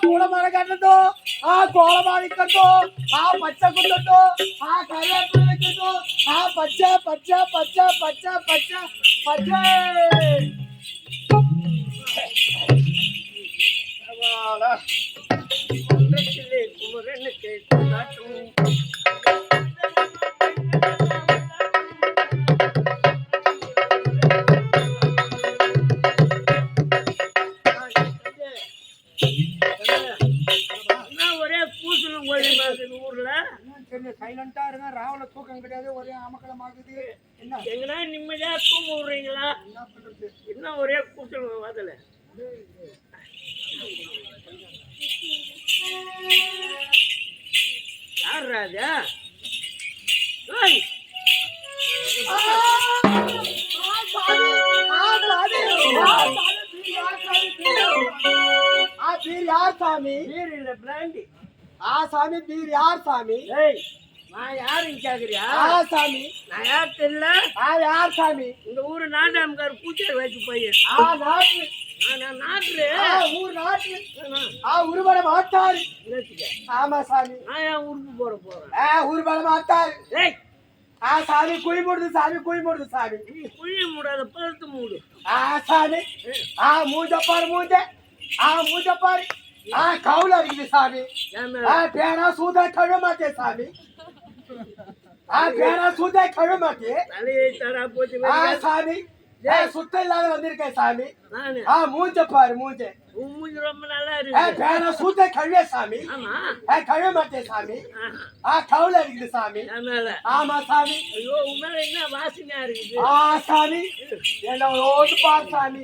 కూడమర కట్టదు ఆ కోలమాడి కట్టు ఆ పచ్చ గుడ్డతో ఆ కరివేపాకు కట్టు ఆ పచ్చ పచ్చ పచ్చ పచ్చ పచ్చ పచ్చ ஒரே கூசலும் கோழி மாதிரி ஊர்ல சைலண்டா இருங்க ராவல தூக்கம் கிடையாது ஒரே அமக்கலம் ஆகுது என்ன எங்கன்னா நிம்மதியா தூங்க விடுறீங்களா என்ன பண்றது என்ன ஒரே கூசல் வாதல யார் ராஜா यार सामी பீர் இல்ல பிராண்டி सामी बीर यार सामी ஏய் நான் யாருன்னு கேக்குறியா सामी நான் யார் தெரியல यार सामी இந்த ஊரு நாட்டாமக்கார் பூச்சர் வச்சு பையன் नाट நான் நாட்டுரு ஊர் நாட்டு உருவட மாட்டாரு ஆமா சாமி நான் ஏன் ஊருக்கு போறேன் உருவட மாட்டாரு ஏய் சாமி குழி மூடுது சாமி நீ குழி மூடாத பழுத்து மூடு சாமி மூஞ்சப்பாரு மூஞ்சப்பாரு கவுல இருக்குது சாமி பேனா சூதா கழ மாட்டே சாமி பேனா சூதா கழ மாட்டே தலையை தடா போச்சு சாமி சுத்தம் இல்லாத வந்திருக்கேன் சாமி நானு மூஞ்ச பாரு மூஞ்ச உன் மூஞ்சி ரொம்ப நல்லா இருக்கு பேனா சூதா கழுவே சாமி ஆமா கழ மாட்டே சாமி கவுல இருக்குது சாமி மேல ஆமா சாமி ஐயோ உன் மேல என்ன வாசனையா இருக்குது சாமி என்ன ஓட்டு பாரு சாமி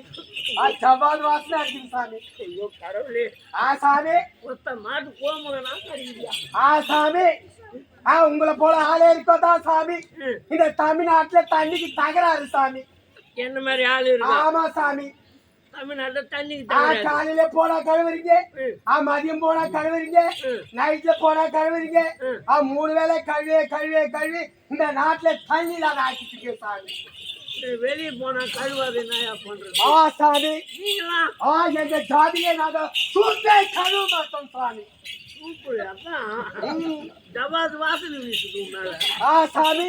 ஜவான் வாசனை இருக்குது சாமி ஐயோ கடவுளே சாமி ஒத்த மாட்டு கோமுலனா கடிக்கிறியா சாமி உங்களை போல ஆளே இருக்கதான் சாமி இந்த தமிழ்நாட்டுல தண்ணிக்கு தகராறு சாமி என்ன மாதிரி ஆளு இருக்கு ஆமா சாமி தமிழ்நாட்டுல தண்ணிக்கு காலையில போனா கழுவுறீங்க மதியம் போனா கழுவுறீங்க நைட்ல போனா கழுவுறீங்க 3 வேளை கழுவி இந்த நாட்டுல தண்ணி இல்லாத ஆக்கிட்டு சாமி வெளியே போனா கழுவாது என்ன பண்றது சாமி நீங்களாம் எங்க ஜாதியே நாங்க சுத்தே கழுவ மாட்டோம் சாமி ஜவாது வாசனை வீசுது மேல சாமி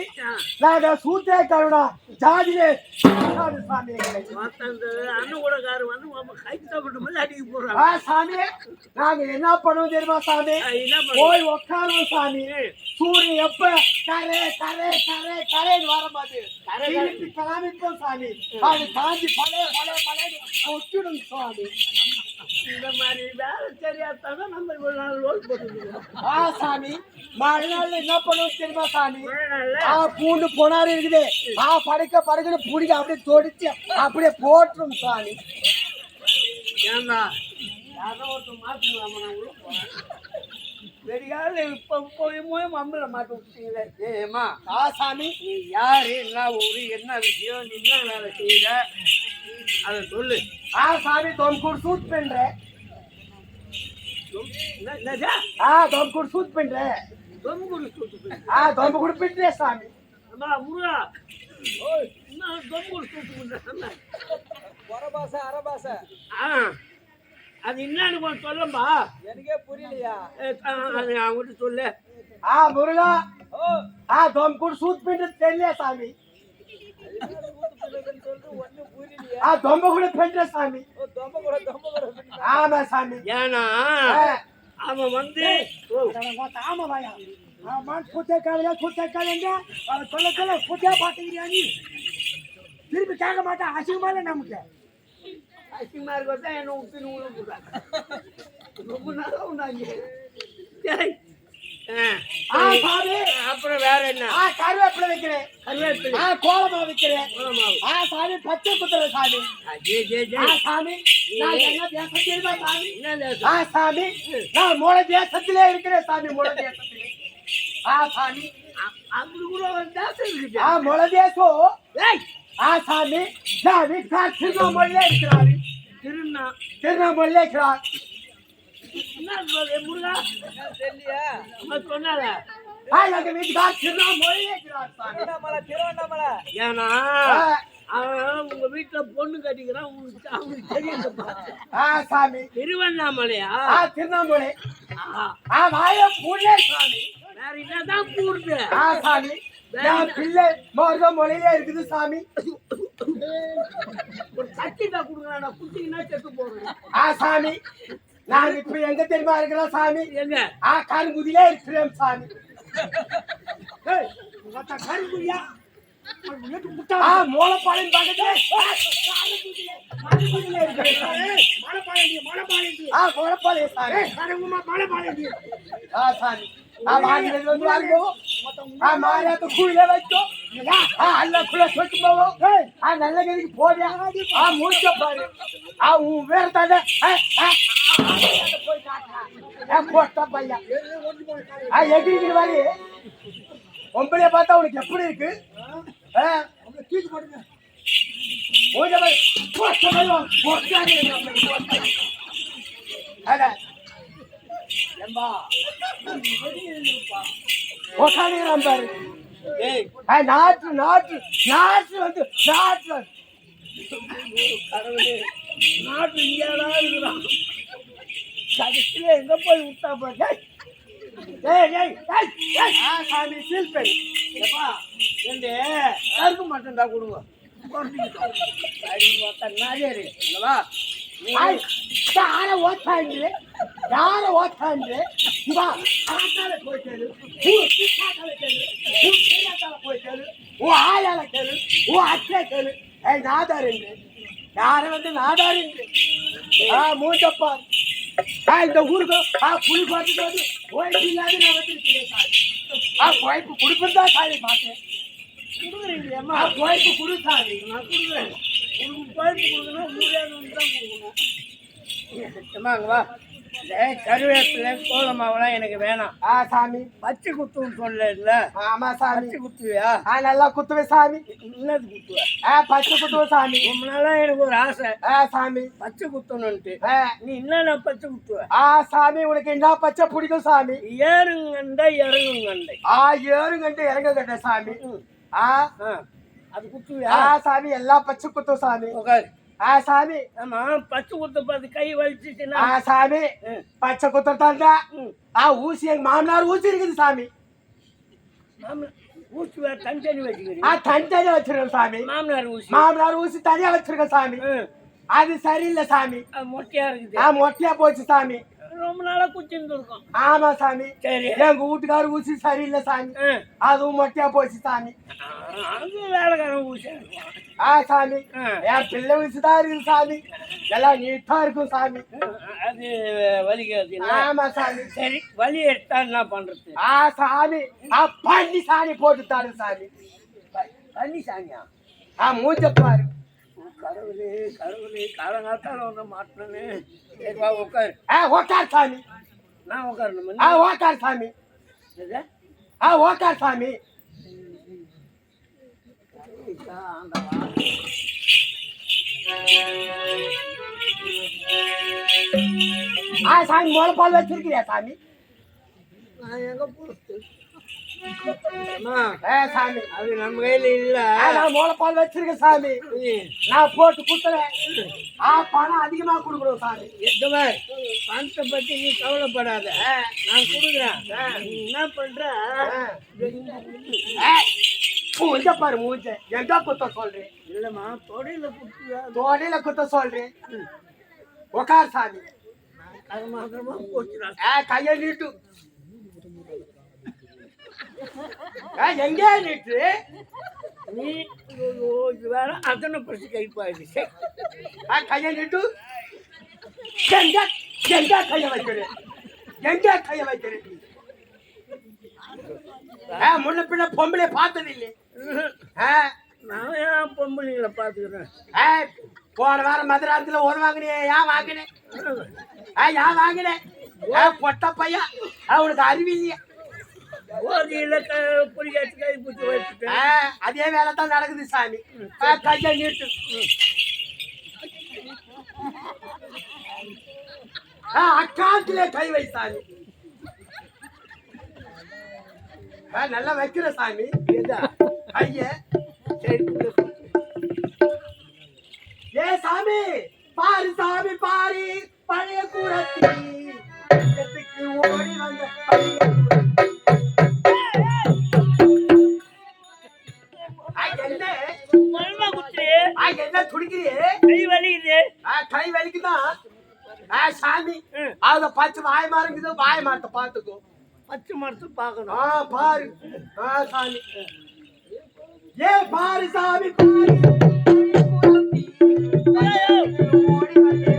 நாங்க சூத்தே கருணா ஜாதியே சாமி அண்ணன் கூட காரு வந்து கைக்கு சாப்பிட்டு மேல அடிக்க போறாங்க சாமி நாங்க என்ன பண்ணுவோம் தெரியுமா சாமி போய் உட்காருவோம் சாமி சூரியன் எப்ப கரைன்னு வர மாதிரி காமிப்போம் சாமி அது காஞ்சி பழைய ஒட்டிடும் சாமி இந்த மாதிரி வேலை சரியாத்தான் நம்ம இவ்வளவு நாள் லோல் போட்டுருக்கோம் சாமி மழை நாள்ல என்ன பண்ணுவோம் தெரியுமா சாமி பூண்டு பொனாரு இருக்குது படுக்கன்னு புடிக்க அப்படியே தொடிச்சு அப்படியே போட்டுரும் சாமி ஏன்னா யாரோ ஒருத்தர் மாத்திக்கலாமா நான் உள்ள போறேன் வெடிகால இப்ப போய் மம்மல மாட்ட விட்டீங்களே ஏமா சாமி நீ யாரு என்ன ஊரு என்ன விஷயம் நீ என்ன வேலை செய்யற அதை சொல்லு சாமி தொம்கூர் சூட் பண்றேன் தொம்கூர் சூட் பண்றேன் தொம்பு பிட்றே சாமி முருகா என்ன தொம்பூர் சூட்டு பண்றேன் அரபாச அது என்னன்னு கொஞ்சம் சொல்லம்பா எனக்கே புரியலையா அவங்ககிட்ட சொல்லு முருகா தொம்கூர் சூட் பண்றது தெரியல சாமி தொம்ப கூட பெண்ற சாமி ஆமா சாமி ஏன்னா அவன் வந்து ஆமா வாயா சொல்ல புத்தியா பாத்துக்கிறியா நீ திருப்பி கேட்க மாட்டேன் அசிங்கமால நமக்கு அசிங்கமா இருக்கா என்ன உப்பின்னு உள்ள போடுறாங்க ரொம்ப நாளா உண்டாங்க அப்புறம் வேற என்ன கருவேப்பிலை வைக்கிறேன் கோலமா வைக்கிறேன் சாமி பச்சை குத்துற சாமி சாமி என்ன தேசம் தெரியுமா சாமி சாமி நான் மூல தேசத்திலே இருக்கிறேன் சாமி மூல தேசத்திலே சாமி அப்படி கூட ஒரு தேசம் இருக்குது மூல தேசம் சாமி நான் வீட்டுக்கார் திருவண்ணாமலையில இருக்கிறாரு திருவண்ணாமலையில இருக்கிறார் என்ன முருகா தெரியலையா சொன்னால வீட்டுக்கார் திருவண்ணாமலையில இருக்கிறார் ஏன்னா அவன் உங்க வீட்டுல பொண்ணு கட்டிக்கிறான் அவனுக்கு தெரியுதுப்பா. சாமி திருவண்ணாமலையா? திருவண்ணாமலை. ஆஹா. வாய பூனே சாமி. வேற என்னதான் கூறுது? சாமி பிள்ளை மொழியிலே இருக்குது சாமி. ஒரு தட்டி தான் கொடுக்குறா, குட்டிங்கன்னா செத்து போறேன். சாமி நாங்க இப்ப எங்க தெரியுமா இருக்கிறோம் சாமி? எங்க? கருங்குதியிலே இருக்கிறோம் சாமி. கருங்குதியா? மூலப்பாளையம் பக்கத்துல சாமி வாங்கினது வந்து வாங்குவோம். மாரியாத்த கூயில வச்சோம். அல்லக்குள்ள சொட்டு போவோம். நல்ல கதிக்கு போவியா? முடிச்ச பாரு. உன் வேற தாண்ட போட்டா பையா எகிரிக்கிற மாதிரி பொம்பளைய பார்த்தா உனக்கு எப்படி இருக்கு? தூக்கி போடுங்க. நாட்டு நாட்டு நாட்டு வந்து நாட்டு கடவுளே, நாட்டு இங்கேதான் இருக்கிறான். கடைசியில எங்க போய் விட்டா பாரு. சாமி சீல்பை கருக்க மாட்டேன்டா கொடுங்க. யார ஓட்டாண்டு யார ஓட்டாண்டு போயிட்டாரு போயிட்டாரு உன் ஆயால கேளு உன் அச்சா கேளு. நாதாரு யார வந்து நாதாரு மூச்சப்பா இந்த ஊருக்கு புளி பார்த்துட்டு வந்து ஓய்வு இல்லாத நான் வந்துருக்கேன். கோய்ப்பு கொடுப்பதா சாமி பார்த்தேன். கொடுக்குறீங்களேம்மா? கோய்ப்பு கொடுத்தாரு. நான் கொடுக்குறேன். உனக்கு கோய்ப்பு கொடுக்கணும், முடியாதுன்னு தான் கொடுக்கணும். அங்க வா. கருவேப்பிலை கோலமாவெல்லாம் எனக்கு வேணாம். சாமி பச்சை குத்துன்னு சொல்ல இல்ல? ஆமா சாமி. பச்சை குத்துவியா? நல்லா குத்துவேன் சாமி. என்னது குத்துவ? பச்சை குத்துவேன் சாமி. ரொம்ப நாளா எனக்கு ஒரு ஆசை சாமி பச்சை குத்தணும்ட்டு. நீ என்ன பச்சை குத்துவ? சாமி உனக்கு என்ன பச்சை பிடிக்கும் சாமி? ஏறுங்கண்டை இறங்குங்கண்டை. ஏறுங்கண்டை இறங்குங்கண்டை சாமி. அது குத்துவியா? சாமி எல்லா பச்சை குத்தும் சாமி. சாமி ஆமா பச்சை குத்த பார்த்து கை வலிச்சுச்சுன்னா சாமி பச்சை குத்தாண்டா ஊசி எங்க மாமனார் ஊசி இருக்குது சாமி. ஊசி வேற தனித்தனி வச்சுக்கிறீங்க? தனித்தனியா வச்சிருக்கேன் சாமி. மாமனார் ஊசி தனியா வச்சிருக்கேன் சாமி. அது சரியில்லை சாமி. மொட்டையா இருக்குது. மொட்டையா போச்சு சாமி. ரொம்ப நாளா குச்சின்னு இருக்கும். ஆமா சாமி. சரி எங்க வீட்டுக்கார ஊசி சரியில்லை சாமி. அதுவும் மொட்டையா போச்சு சாமி. அது வேலைக்காரன் ஊசி. சாமி என் பிள்ளை ஊசிதான் இருக்குது சாமி. எல்லாம் நீட்டா இருக்கும் சாமி. அது வலிக்காது. ஆமா சாமி. சரி வலி எடுத்தா என்ன பண்றது? சாமி பண்ணி சாணி போட்டுத்தாரு சாமி. பண்ணி சாணியா? மூஞ்ச பாரு. கடவுளே கடவுளே காலங்காத்தால ஒன்று மாட்டினே. சரி வா உட்காரு. உட்கார் சாமி. நான் உட்காரணும். உட்கார் சாமி. உட்கார் சாமி. சாமி முளைப்பால் வச்சிருக்கிறியா சாமி? நான் எங்க போறது சாமி? அது நம்ம கையில இல்ல. நான் முளைப்பால் வச்சிருக்கேன் சாமி. நான் போட்டு குத்துறேன். பணம் அதிகமா கொடுக்குறோம் சாமி. பணத்தை பத்தி நீ கவலைப்படாத, நான் கொடுக்குறேன். என்ன பண்ற? மூஞ்ச பாரு மூஞ்ச. எங்க குத்த சொல்றேன்? இல்லம்மா தொடையில குத்துவா. தொடையில குத்த சொல்றேன். உக்கார் சாமி. அது மாத்திரமா போச்சுடா. கையை நீட்டு. எங்க நீட்டு? நீ வேற அத்தனை பரிசு கைப்பாயிடுச்சு. கையை நீட்டு. எங்க எங்க கையை வைக்கிறேன்? எங்க கையை வைக்கிறேன்? முன்ன பின்ன பொம்பளை பார்த்தது இல்லை. நான் ஏன் பொம்பளைங்களை பார்த்துக்கிறேன்? போன வாரம் மதுராத்துல ஒரு வாங்கினே. ஏன் வாங்கினேன்? ஏன் வாங்கினேன்? பொட்ட பையா அவனுக்கு அறிவில்லையா? ஓதியில புரியாச்சு கை பூச்சி வச்சுட்டு அதே வேலை தான் நடக்குது சாமி. கையை நீட்டு. அக்காத்துல கை வை சாமி. நல்லா வைக்கிற சாமி. கைய சாமி பாரு சாமி பாரு பழைய கூடத்தி ஓடி வந்த என்ன துடிக்கிறியே கை வலிக்குதான் சாமி அத பச்சை வாய மாறுங்குதோ வாய மரத்தை பாத்துக்கோ பச்சை மரத்தை பார்க்கணும் பாரு சாமி ஏ பாரு சாமி பாரு ஓடி வந்தே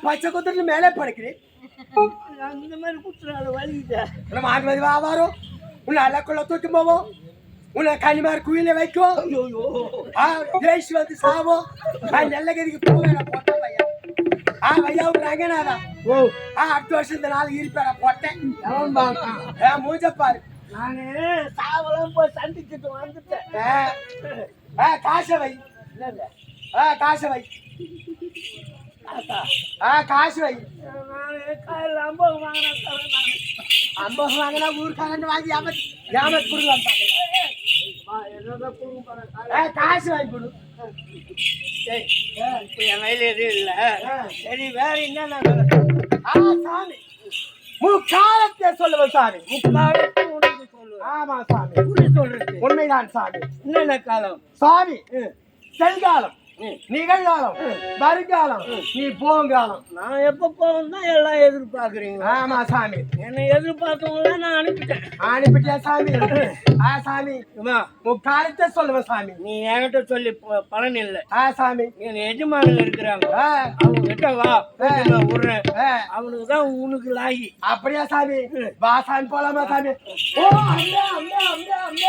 பச்சை குதிரை மேலே படுக்கிறேன் அந்த மாதிரி குத்துறாரு வலிக்குது மாட்டு வியாபாரம் உன்னை அலக்குள்ள தூக்கி போவோம் உன்னை கனிமாரி குயில வைக்கும் ஜெயிச்சு வந்து சாவோம் நெல்லகதிக்கு போவேன் போட்டேன் பையன் பையா விட்றாங்கண்ணா அடுத்த வருஷம் இந்த நாள் இருப்பேன் போட்டேன் மூஞ்சப்பாரு நானு சாவெல்லாம் போய் சந்திச்சுட்டு வந்துட்டேன் காசை வை காசை வை காசு வை நானு காலையில் 50 வாங்கினா தரேன் நான் 50 வாங்கினா ஊருக்காரன் வாங்கி ஏமாத்தி கொடுக்கலாம் என்னதான் கொடுங்க காசு வாங்கி கொடு இப்போ என் கையில் எதுவும் இல்லை சரி வேற என்னென்ன சாமி முக்காலத்தை சொல்லுவேன் சாமி முக்காலத்தை உனக்கு சொல்லுவேன் ஆமா சாமி புரி சொல்றது உண்மைதான் சாமி என்னென்ன காலம் சாமி செல்காலம் நிகழ்காலம் வருங்காலம் நீ போங்காலம் நான் எப்ப போகணும் தான் எல்லாம் எதிர்பார்க்குறீங்க ஆமா சாமி என்னை எதிர்பார்த்தவங்கள நான் அனுப்பிட்டியா சாமி சாமி முக்காலத்தை சொல்லுவேன் சாமி நீ என்கிட்ட சொல்லி பலன் இல்லை சாமி என் எஜமானில் இருக்கிறாங்க அவங்க கிட்ட வா விடுறேன் அவனுக்கு தான் உனக்கு லாகி அப்படியா சாமி வா சாமி போலாமா சாமி ஓ அம்மா அம்மா அம்மா அம்மா